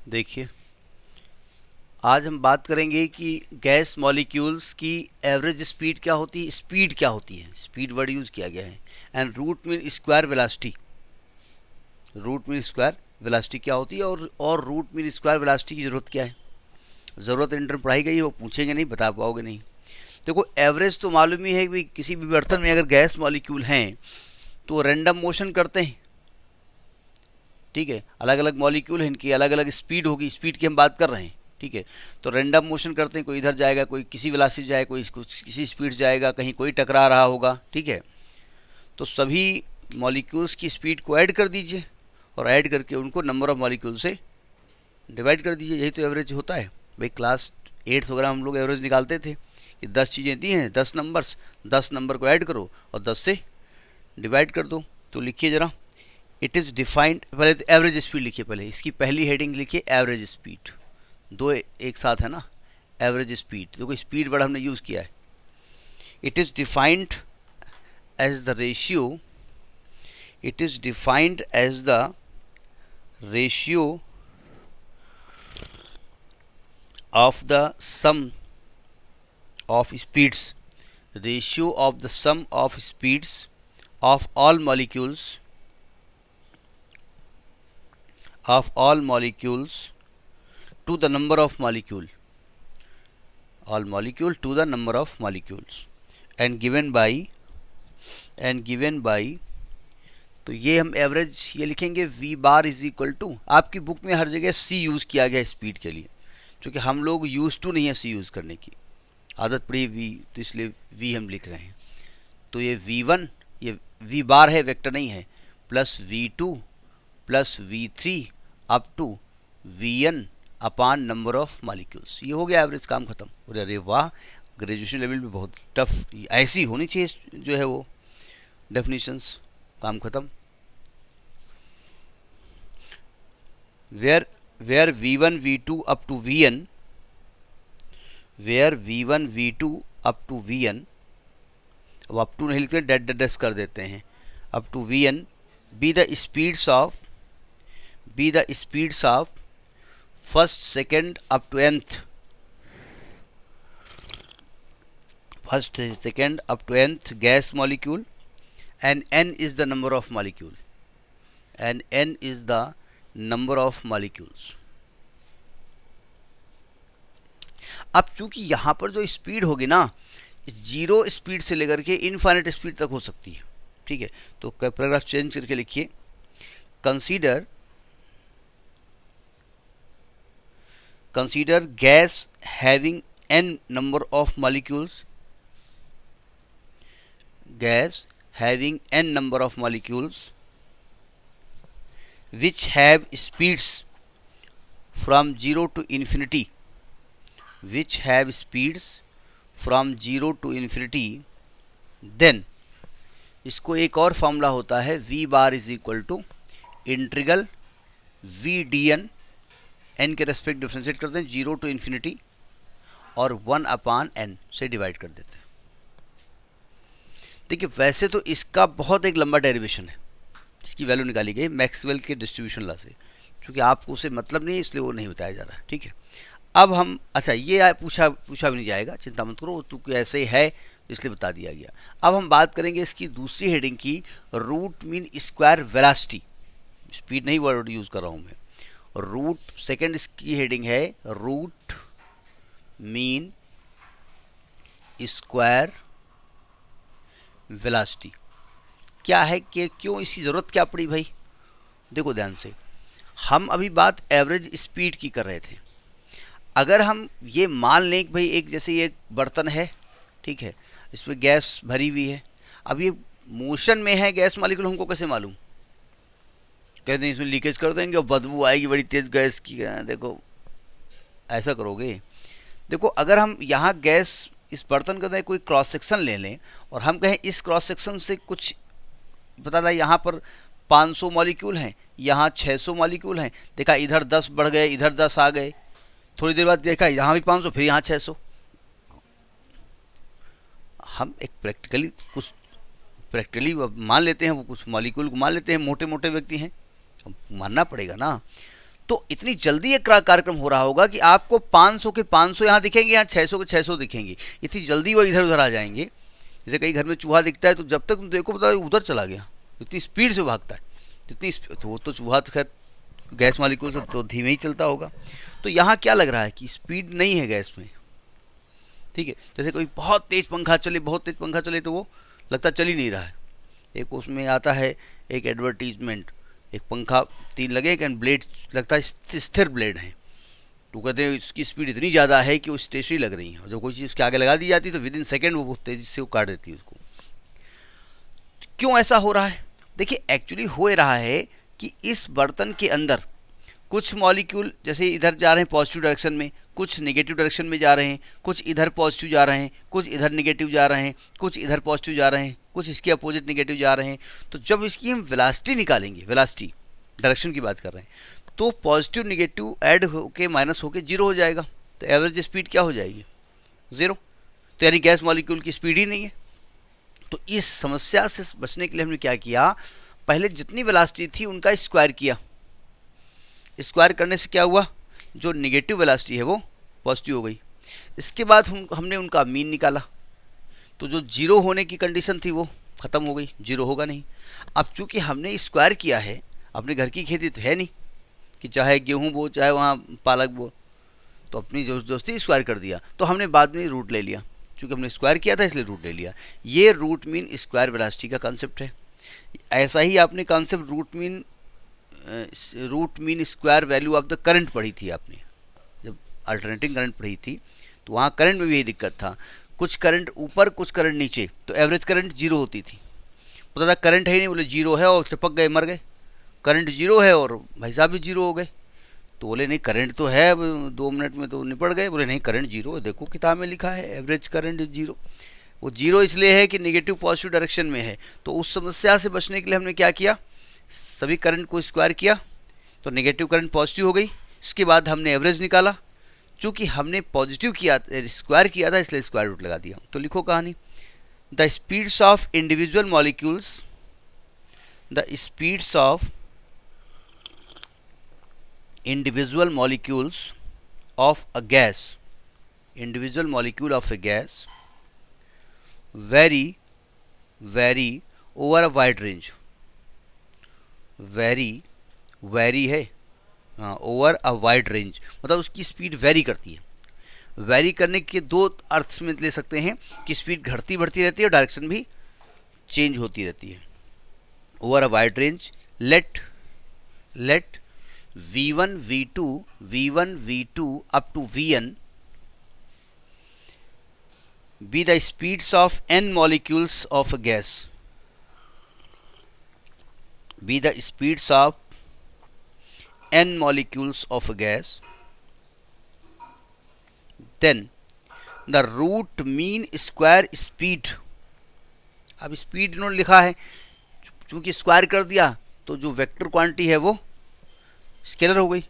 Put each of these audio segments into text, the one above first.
देखिए, आज हम बात करेंगे कि गैस मॉलिक्यूल्स की एवरेज स्पीड क्या होती है, स्पीड क्या होती है। स्पीड वर्ड यूज़ किया गया है। And root mean square velocity, root mean square velocity क्या होती है, और रूट मीन स्क्वायर वेलोसिटी की ज़रूरत क्या है। ज़रूरत इंटर पढ़ाई गई है, वो पूछेंगे नहीं, बता पाओगे नहीं। देखो, एवरेज तो मालूम ही है कि किसी भी बर्तन में अगर गैस मॉलिक्यूल हैं तो रैंडम मोशन करते हैं। ठीक है, अलग अलग मॉलिक्यूल हैं, इनकी अलग अलग स्पीड होगी, स्पीड की हम बात कर रहे हैं। ठीक है, तो रैंडम मोशन करते हैं, कोई इधर जाएगा, कोई किसी वेलोसिटी जाएगा, कोई किसी स्पीड जाएगा, कहीं कोई टकरा रहा होगा। ठीक है, तो सभी मॉलिक्यूल्स की स्पीड को ऐड कर दीजिए और ऐड करके उनको नंबर ऑफ मॉलिक्यूल से डिवाइड कर दीजिए। यही तो एवरेज होता है भाई। क्लास 8th वगैरह हम लोग एवरेज निकालते थे कि 10 चीज़ें दी हैं, 10 नंबर्स, 10 नंबर को ऐड करो और 10 से डिवाइड कर दो। तो लिखिए ज़रा, इट इज़ डिफाइंड, पहले तो एवरेज स्पीड लिखिए, पहले इसकी पहली हेडिंग लिखिए एवरेज स्पीड। दो एक साथ है ना, एवरेज स्पीड। देखो, स्पीड वर्ड हमने यूज़ किया है। It is defined as the ratio, it is defined as the ratio of the sum of speeds, ratio of the sum of speeds of all molecules, of all molecules to the number of molecule, all molecule to the number of molecules, and given by तो ये हम average ये लिखेंगे v bar is equal to, आपकी book में हर जगह c use किया गया स्पीड के लिए, क्योंकि हम लोग यूज टू नहीं है सी यूज़ करने की, आदत पड़ी वी, तो इसलिए वी हम लिख रहे हैं। तो ये v1, ये v बार है, वेक्टर नहीं है, plus v2 plus v3 up to vn upon number of molecules. ये हो गया एवरेज, काम खत्म। अरे वाह, ग्रेजुएशन लेवल पे बहुत टफ ऐसी होनी चाहिए जो है वो डेफिनेशंस, काम खत्म। where v1 v2 up to vn, where v1 v2 up to vn, अब अप टू नहीं लिखते, डेड डेडस कर देते हैं, up to vn be the speeds of first second up to nth, first second up to nth gas molecule, and n is the number of molecule, and n is the number of molecules. अब चूंकि यहां पर जो speed होगी ना, zero speed से लेकर के इनफाइनाइट स्पीड तक हो सकती है। ठीक है, तो पैराग्राफ चेंज करके लिखिए, consider gas having n number of molecules, gas having n number of molecules which have speeds from 0 to infinity, which have speeds from 0 to infinity, then इसको एक और फॉर्मूला होता है, v bar is equal to integral v dn, n के respect differentiate करते हैं 0 to infinity और 1 अपान n से डिवाइड कर देते हैं। देखिए, वैसे तो इसका बहुत एक लंबा डेरिवेशन है, इसकी वैल्यू निकाली गई मैक्सवेल के डिस्ट्रीब्यूशन लॉ से, क्योंकि आपको उसे मतलब नहीं है इसलिए वो नहीं बताया जा रहा। ठीक है, अब हम, अच्छा ये पूछा भी नहीं जाएगा, चिंता मत करो, तो ऐसे ही है इसलिए बता दिया गया। अब हम बात करेंगे इसकी दूसरी हेडिंग की, root mean square velocity. Speed नहीं वर्ड यूज़ कर रहा हूँ मैं, रूट सेकेंड इसकी हेडिंग है, रूट मीन स्क्वायर वेलोसिटी। क्या है कि क्यों इसकी ज़रूरत क्या पड़ी भाई? देखो ध्यान से, हम अभी बात एवरेज स्पीड की कर रहे थे। अगर हम ये मान लें कि भाई एक जैसे ये बर्तन है, ठीक है, इसमें गैस भरी हुई है, अब ये मोशन में है गैस मॉलिक्यूल, हमको कैसे मालूम? कहते हैं इसमें लीकेज कर देंगे और बदबू आएगी बड़ी तेज़ गैस की। देखो, ऐसा करोगे? देखो, अगर हम यहाँ गैस इस बर्तन का कोई क्रॉस सेक्शन ले लें और हम कहें इस क्रॉस सेक्शन से कुछ पता लगा, यहाँ पर 500 मॉलिक्यूल हैं, यहाँ 600 मॉलिक्यूल हैं, देखा इधर 10 बढ़ गए, इधर 10 आ गए, थोड़ी देर बाद देखा यहाँ भी 500, फिर यहाँ 600। हम एक प्रैक्टिकली मान लेते हैं, वो कुछ मॉलिक्यूल को मान लेते हैं, मोटे मोटे व्यक्ति हैं, मानना पड़ेगा ना। तो इतनी जल्दी ये कार्यक्रम हो रहा होगा कि आपको 500 के 500 यहाँ दिखेंगे, यहाँ 600 के 600 दिखेंगे, इतनी जल्दी वो इधर उधर आ जाएंगे। जैसे कई घर में चूहा दिखता है तो जब तक तुम देखो पता है उधर चला गया, इतनी स्पीड से भागता है, जितनी तो वो तो चूहा तो खैर गैस मालिक्यूल से तो धीमे ही चलता होगा। तो यहाँ क्या लग रहा है कि स्पीड नहीं है गैस में, ठीक है। जैसे कोई बहुत तेज पंखा चले, बहुत तेज पंखा चले तो वो लगता चल ही नहीं रहा है। एक उसमें आता है एक एडवर्टीजमेंट, एक पंखा 3 लगे एंड ब्लेड लगता है स्थिर ब्लेड है, तो कहते हैं इसकी स्पीड इतनी ज़्यादा है कि वो स्टेशनरी लग रही है, और जब कोई चीज़ उसके आगे लगा दी जाती है तो विद इन सेकेंड वो बहुत तेज़ी से वो काट देती है उसको। क्यों ऐसा हो रहा है? देखिए एक्चुअली हो रहा है कि इस बर्तन के अंदर कुछ मॉलिक्यूल जैसे इधर जा रहे हैं पॉजिटिव डायरेक्शन में, कुछ नेगेटिव डायरेक्शन में जा रहे हैं, कुछ इधर पॉजिटिव जा रहे हैं, कुछ इधर नेगेटिव जा रहे हैं, कुछ इधर पॉजिटिव जा रहे हैं, कुछ इसके अपोजिट नेगेटिव जा रहे हैं। तो जब इसकी हम वेलोसिटी निकालेंगे, वेलोसिटी डायरेक्शन की बात कर रहे हैं, तो पॉजिटिव नेगेटिव ऐड होके माइनस होके 0 हो जाएगा, तो एवरेज स्पीड क्या हो जाएगी? 0। तो यानी गैस मॉलिक्यूल की स्पीड ही नहीं है। तो इस समस्या से बचने के लिए हमने क्या किया, पहले जितनी वेलोसिटी थी उनका स्क्वायर किया। स्क्वायर करने से क्या हुआ, जो नेगेटिव वेलोसिटी है वो पॉजिटिव हो गई। इसके बाद हमने उनका मीन निकाला, तो जो 0 होने की कंडीशन थी वो ख़त्म हो गई, 0 होगा नहीं। अब चूंकि हमने स्क्वायर किया है, अपने घर की खेती तो है नहीं कि चाहे गेहूँ बो चाहे वहाँ पालक बो, तो अपनी दोस्ती स्क्वायर कर दिया। तो हमने बाद में रूट ले लिया, चूँकि हमने स्क्वायर किया था इसलिए रूट ले लिया। ये रूट मीन स्क्वायर वेलोसिटी का कॉन्सेप्ट है। ऐसा ही आपने concept root mean square value of the current पढ़ी थी आपने, जब अल्टरनेटिंग करंट पढ़ी थी तो वहाँ करंट में भी यही दिक्कत था, कुछ करंट ऊपर कुछ करंट नीचे, तो एवरेज करंट 0 होती थी। पता था करंट है ही नहीं, बोले 0 है और चिपक गए, मर गए। करंट 0 है और भाई साहब भी 0 हो गए। तो बोले नहीं करंट तो है, 2 मिनट में तो निपट गए। बोले नहीं करंट 0 है, देखो किताब में लिखा है एवरेज करंट 0। वो 0 इसलिए है कि नेगेटिव पॉजिटिव डायरेक्शन में है। तो उस समस्या से बचने के लिए हमने क्या किया, सभी करंट को स्क्वायर किया, तो नेगेटिव करंट पॉजिटिव हो गई। इसके बाद हमने एवरेज निकाला, चूँकि हमने पॉजिटिव किया स्क्वायर किया था इसलिए स्क्वायर रूट लगा दिया। तो लिखो कहानी, the speeds of individual molecules, the speeds of individual molecules of a gas, individual molecule of a gas vary over a wide range, vary है हाँ, ओवर अ वाइड रेंज मतलब उसकी स्पीड वेरी करती है। वेरी करने के 2 अर्थ में ले सकते हैं कि स्पीड घटती बढ़ती रहती है और डायरेक्शन भी चेंज होती रहती है। Over a wide range let V1 V2 up to Vn be the speeds of n molecules of a gas, be the speeds of n molecules of a gas, then the root mean square speed। अब speed इन्होंने लिखा है, चूंकि square कर दिया तो जो vector quantity है वो स्केलर हो गई,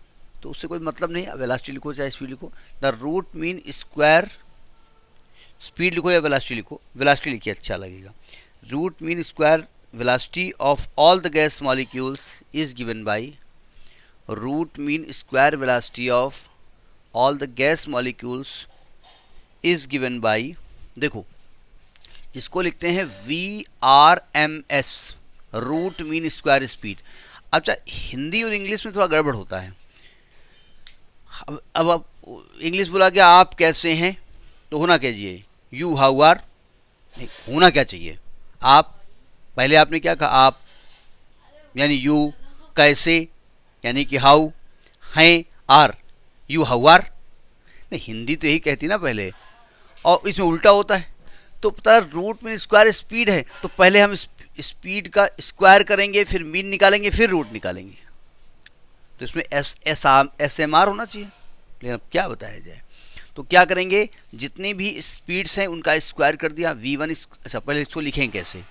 तो उससे कोई मतलब नहीं। वेलोसिटी लिखो चाहे स्पीड लिखो, the root mean square, speed लिखो या वेलोसिटी लिखो, वेलोसिटी लिखिए अच्छा लगेगा। Root mean square velocity of all the gas molecules is given by, root mean square velocity of all the gas molecules is given by, देखो इसको लिखते हैं VRMS, root mean square speed. अच्छा हिंदी और इंग्लिश में थोड़ा गड़बड़ होता है। अब आप इंग्लिश बोला कि आप कैसे हैं, तो होना क्या चाहिए, यू हाउ आर, नहीं होना क्या चाहिए आप। पहले आपने क्या कहा, आप यानी यू, कैसे यानी कि हाउ, हैं आर, यू हाउ आर। नहीं हिंदी तो यही कहती ना पहले, और इसमें उल्टा होता है। तो पता रूट में स्क्वायर स्पीड है, तो पहले हम स्पीड का स्क्वायर करेंगे, फिर मीन निकालेंगे, फिर रूट निकालेंगे। तो इसमें SMR होना चाहिए, लेकिन अब क्या बताया जाए। तो क्या करेंगे, जितनी भी स्पीड्स हैं उनका स्क्वायर कर दिया। V1 अच्छा पहले इसको लिखेंगे कैसे,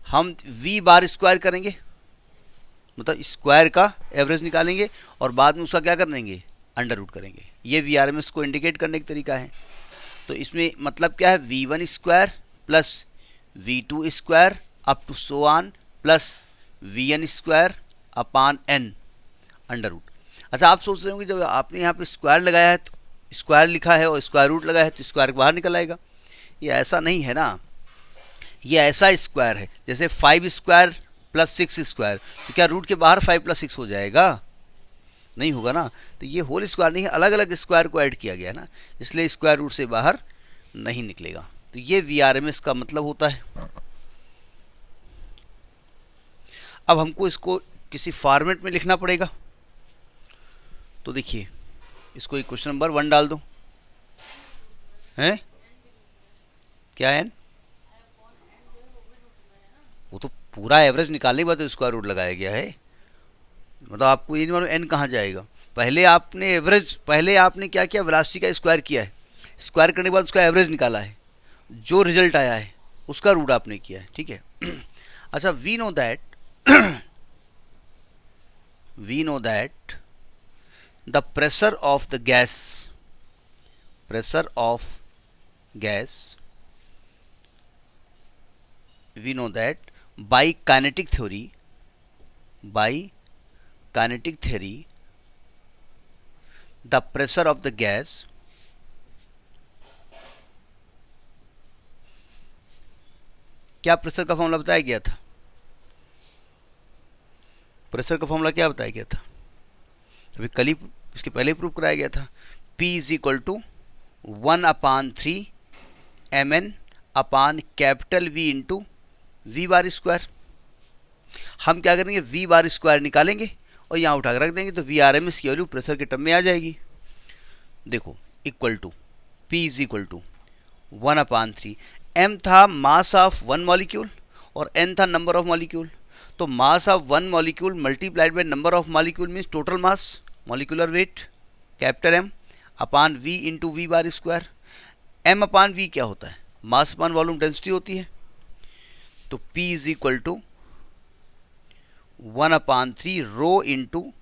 हम V बार स्क्वायर करेंगे, मतलब स्क्वायर का एवरेज निकालेंगे और बाद में उसका क्या कर देंगे, अंडर रूट करेंगे। ये VRMS को इंडिकेट करने का तरीका है। तो इसमें मतलब क्या है, V1 square plus V2 square up to so on plus Vn square upon n under root. अच्छा, आप सोच रहे होंगे जब आपने यहाँ पे स्क्वायर लगाया है तो स्क्वायर लिखा है और स्क्वायर रूट लगाया है तो स्क्वायर बाहर निकल आएगा। ये ऐसा नहीं है ना, ये ऐसा स्क्वायर है जैसे 5 स्क्वायर प्लस 6 स्क्वायर, तो क्या रूट के बाहर 5 प्लस 6 हो जाएगा? नहीं होगा ना। तो ये होल स्क्वायर नहीं है, अलग अलग स्क्वायर को ऐड किया गया है ना, इसलिए स्क्वायर रूट से बाहर नहीं निकलेगा। तो ये VRMS का मतलब होता है। अब हमको इसको किसी फॉर्मेट में लिखना पड़ेगा। तो देखिए, इसको एक क्वेश्चन नंबर 1 डाल दो। हैं क्या है? वो तो पूरा एवरेज निकालने के बाद स्क्वायर रूट लगाया गया है। मतलब आपको ये नहीं मालूम एन कहाँ जाएगा। पहले आपने एवरेज, पहले आपने क्या किया, वेलोसिटी का स्क्वायर किया है, स्क्वायर करने के बाद उसका एवरेज निकाला है, जो रिजल्ट आया है उसका रूट आपने किया है, ठीक है। अच्छा, we know that the pressure of the gas, we know that by kinetic theory, the pressure of the gas क्या प्रेशर का फॉर्मूला बताया गया था? प्रेशर का फॉर्मूला क्या बताया गया था? अभी कल ही, इसके पहले प्रूव कराया गया था। P is equal to 1/3 mn अपान capital V into V bar square. हम क्या करेंगे, वी बार स्क्वायर निकालेंगे और यहाँ उठा कर रख देंगे, तो VRMS की वैल्यू प्रेशर के टर्म में आ जाएगी। देखो, equal to P is equal to 1/3, m था मास ऑफ 1 मॉलिक्यूल और n था नंबर ऑफ मॉलिक्यूल। तो mass of 1 molecule multiplied by number of molecule means total mass, molecular weight capital M upon V into V bar square. m upon V क्या होता है? मास अपान volume density होती है। तो P is equal to 1/3 rho into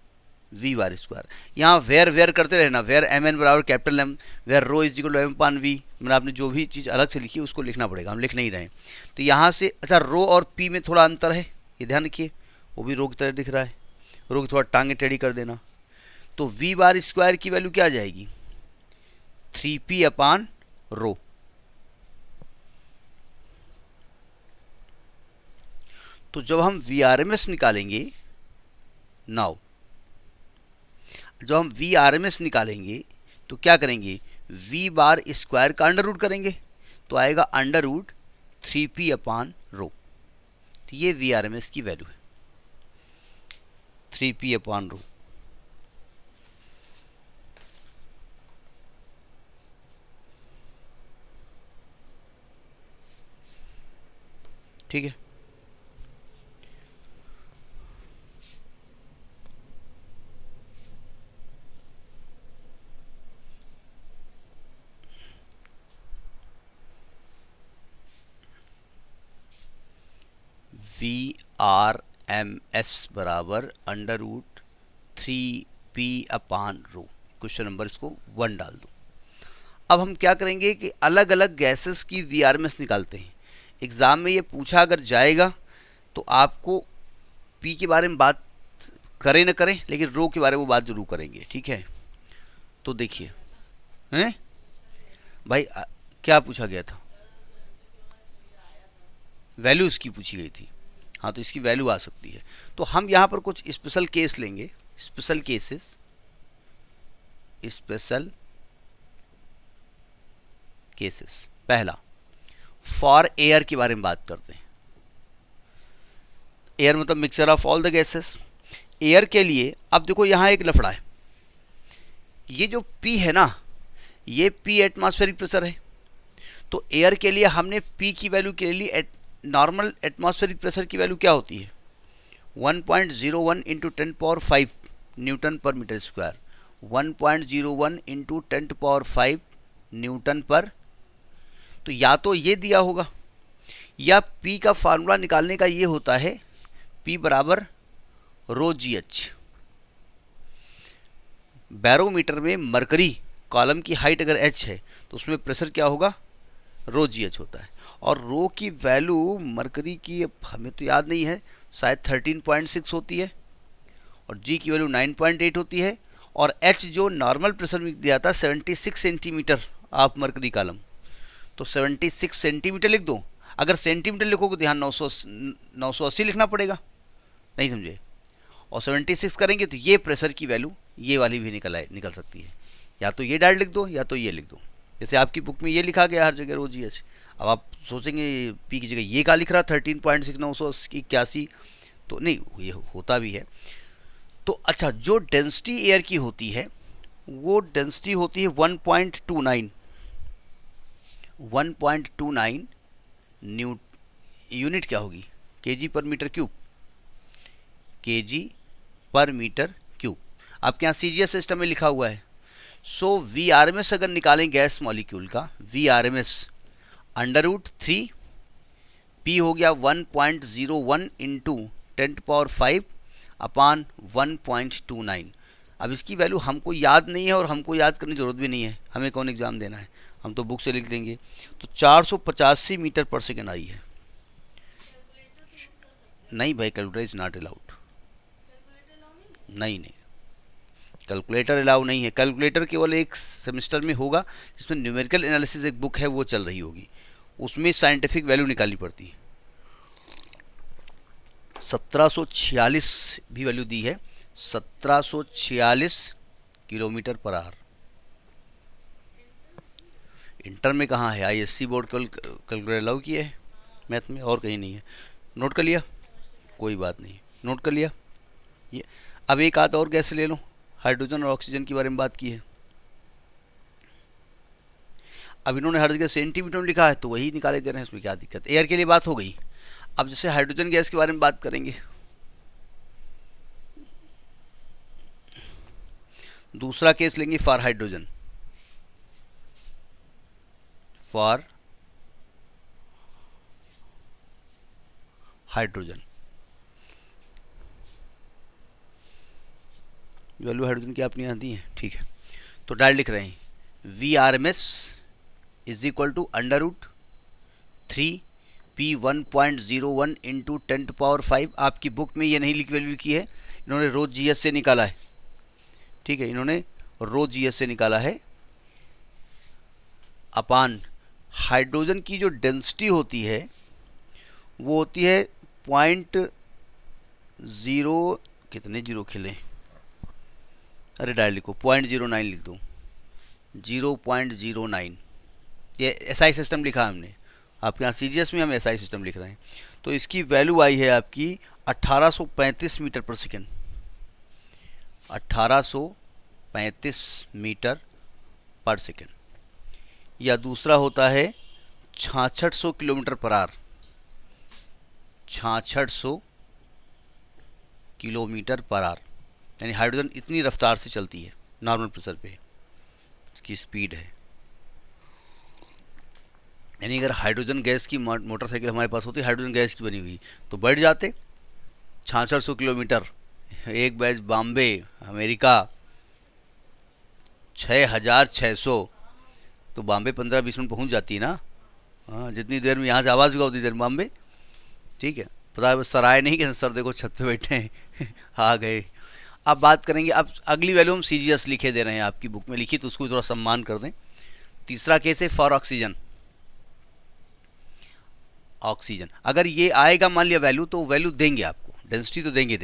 V bar square. यहाँ where करते रहना, where mn बराबर capital M, where rho is equal to m/v। मैंने आपने जो भी चीज़ अलग से लिखी उसको लिखना पड़ेगा, हम लिख नहीं रहे। तो यहाँ से, अच्छा, रो और P में थोड़ा अंतर है, ये ध्यान रखिए, वो भी रो की तरह दिख रहा है, रो की थोड़ा टांगे टेढ़ी कर देना। तो वी बार स्क्वायर की वैल्यू क्या आ जाएगी? 3P अपान रो। तो जब हम VRMS निकालेंगे, नाउ जब हम VRMS निकालेंगे तो क्या करेंगे, V बार स्क्वायर का अंडर रूट करेंगे, तो आएगा अंडर रूट 3P अपान रो। तो ये VRMS की वैल्यू है, 3P अपान रो। ठीक है। VRMS बराबर अंडर रूट 3P अपान रो। क्वेश्चन नंबर इसको 1 डाल दो। अब हम क्या करेंगे कि अलग अलग गैसेस की VRMS निकालते हैं। एग्ज़ाम में ये पूछा अगर जाएगा तो आपको P के बारे में बात करें न करें, लेकिन रो के बारे में बात जरूर करेंगे, ठीक है। तो देखिए, हैं भाई, क्या पूछा गया था? वैल्यू इसकी पूछी गई थी। हाँ, तो इसकी वैल्यू आ सकती है। तो हम यहाँ पर कुछ स्पेशल केस लेंगे, स्पेशल केसेस। पहला, फॉर एयर के बारे में बात करते हैं। एयर मतलब mixture of all the gases. Air के लिए अब देखो यहाँ एक लफड़ा है, ये जो P है ना, ये P एटमॉस्फेरिक प्रेशर है। तो एयर के लिए हमने P की वैल्यू के लिए नॉर्मल एटमॉस्फेरिक प्रेशर की वैल्यू क्या होती है? 1.01 इंटू 10⁵ न्यूटन पर मीटर स्क्वायर। 1.01 इंटू 10⁵ न्यूटन पर। तो या तो ये दिया होगा, या P का फार्मूला निकालने का ये होता है, P बराबर रो GH। बैरोमीटर में मरकरी कॉलम की हाइट अगर H है तो उसमें प्रेशर क्या होगा? रो GH होता है। और रो की वैल्यू मरकरी की हमें तो याद नहीं है, शायद 13.6 होती है, और जी की वैल्यू 9.8 होती है, और एच जो नॉर्मल प्रेशर में दिया था 76 सेंटीमीटर ऑफ मरकरी कॉलम, तो 76 सेंटीमीटर लिख दो। अगर सेंटीमीटर लिखोगे तो यहाँ 980 लिखना पड़ेगा, नहीं समझे, और 76 करेंगे तो ये प्रेशर की वैल्यू ये वाली भी निकल सकती है। या तो ये डायरेक्ट लिख दो या तो ये लिख दो, जैसे आपकी बुक में ये लिखा गया हर जगह रो जी एच। अब आप सोचेंगे पी की जगह ये क्या लिख रहा 13.6 981, तो नहीं, ये होता भी है। तो अच्छा, जो डेंसिटी एयर की होती है वो डेंसिटी होती है 1.29 न्यू यूनिट क्या होगी, KG per metre cube, KG per metre cube. आपके यहाँ सीजीएस सिस्टम में लिखा हुआ है। So V R M S अगर निकालें गैस मॉलिक्यूल का, V R M S √3, P हो गया 1.01 इंटू 10⁵ अपान 1.29। अब इसकी वैल्यू हमको याद नहीं है और हमको याद करने की ज़रूरत भी नहीं है, हमें कौन एग्ज़ाम देना है, हम तो बुक से लिख देंगे। तो 485 मीटर पर सेकेंड आई है। नहीं भाई, कैलकुलेटर इज़ नॉट अलाउड। नहीं, कैलकुलेटर अलाउ नहीं है। कैलकुलेटर केवल एक सेमेस्टर में होगा जिसमें न्यूमेरिकल एनालिसिस एक बुक है वो चल रही होगी, उसमें साइंटिफिक वैल्यू निकालनी पड़ती है। 1746 भी वैल्यू दी है, 1746 किलोमीटर पर आवर। इंटर में कहाँ है, आईएससी बोर्ड कैलकुलेटर अलाउ किए है मैथ में, और कहीं नहीं है। नोट कर लिया, कोई बात नहीं, नोट कर लिया ये। अब एक आध और गैस ले लो, हाइड्रोजन और ऑक्सीजन के बारे में बात की है। अब इन्होंने हर जगह सेंटीमीटर में लिखा है तो वही निकाले दे रहे हैं, इसमें क्या दिक्कत। एयर के लिए बात हो गई। अब जैसे हाइड्रोजन गैस के बारे में बात करेंगे, दूसरा केस लेंगे for hydrogen, for hydrogen value hydrogen की अपनी आती है, ठीक है। तो डायरेक्ट लिख रहे हैं V R M S is equal to √3 P 1.01 into 10⁵। आपकी बुक में ये नहीं लिख वैल्यू की है, इन्होंने रो जी एस से निकाला है, ठीक है, इन्होंने रो जी एस से निकाला है, अपान हाइड्रोजन की जो डेंसिटी होती है वो होती है 0.0, कितने जीरो खिले, अरे डायरेक्ट लिखो 0.09 लिख दो, 0.09। ये एसआई सिस्टम लिखा हमने, आपके यहाँ सीजीएस में हम एसआई सिस्टम लिख रहे हैं। तो इसकी वैल्यू आई है आपकी 1835 मीटर पर सेकेंड, 1835 मीटर पर सेकेंड। या दूसरा होता है 6600 kilometre per hour, 6600 kilometre per hour, यानी हाइड्रोजन इतनी रफ्तार से चलती है नॉर्मल प्रेशर पे, इसकी स्पीड है। यानी अगर हाइड्रोजन गैस की मोटरसाइकिल हमारे पास होती, हाइड्रोजन गैस की बनी हुई, तो बढ़ जाते 6600 किलोमीटर। एक बैच बॉम्बे अमेरिका 6600, तो बॉम्बे 15-20 मिनट पहुंच जाती है ना। हाँ, जितनी देर में यहाँ से आवाज़ होगा उतनी देर में बॉम्बे, ठीक है। पता है सर आए नहीं कि सर देखो छत पे बैठे हैं आ गए। अब बात करेंगे, अब अगली वैल्यू हम सीजीएस लिखे दे रहे हैं, आपकी बुक में लिखी तो उसको थोड़ा सम्मान कर दें। तीसरा केस है फॉर ऑक्सीजन, ऑक्सीजन अगर ये आएगा मान लिया वैल्यू, तो वैल्यू देंगे आपको, डेंसिटी तो देंगे,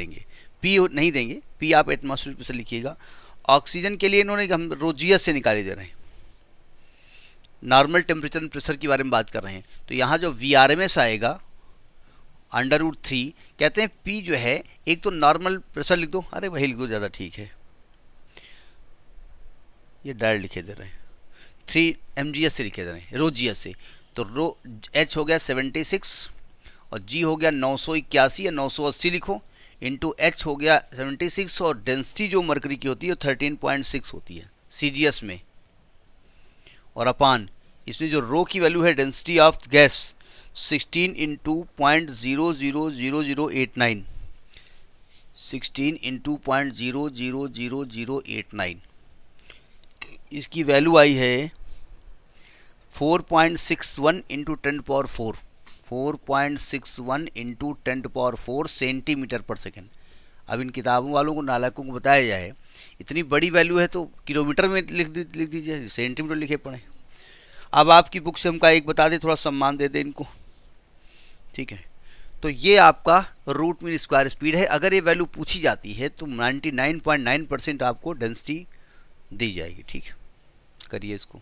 पी नहीं देंगे, पी आप एटमॉस्फेयर पे से लिखिएगा। ऑक्सीजन के लिए इन्होंने हम रोजियस से निकाले दे रहे हैं, नॉर्मल टेम्परेचर एंड प्रेशर के बारे में बात कर रहे हैं। तो यहाँ जो वी आर एम एस आएगा √3, कहते हैं पी जो है, एक तो नॉर्मल प्रेशर लिख दो, अरे वही लिख दो ज़्यादा ठीक है, ये डायरेक्ट लिखे दे रहे हैं, 3 mgs से लिखे दे रहे हैं, रो जी एस से। तो रो एच हो गया 76 और जी हो गया 981 या 980 लिखो, इंटू एच हो गया 76 और डेंसिटी जो मरकरी की होती है 13.6 होती है सीजीएस में, और अपान इसमें जो रो की वैल्यू है density of gas 16 into 0.000089, 16 into 0.000089, इसकी वैल्यू आई है 4.61 इंटू 10⁴, 4.61 इंटू 10⁴ सेंटीमीटर पर सेकेंड। अब इन किताबों वालों को, नालायकों को बताया जाए इतनी बड़ी वैल्यू है तो किलोमीटर में लिख दीजिए, सेंटीमीटर लिखे पड़े। अब आपकी बुक से हमका एक बता दे, थोड़ा सम्मान दे दे इनको, ठीक है। तो ये आपका रूट मीन स्क्वायर स्पीड है। अगर ये वैल्यू पूछी जाती है तो 99.9% आपको डेंसिटी दी जाएगी, ठीक है। करिए इसको।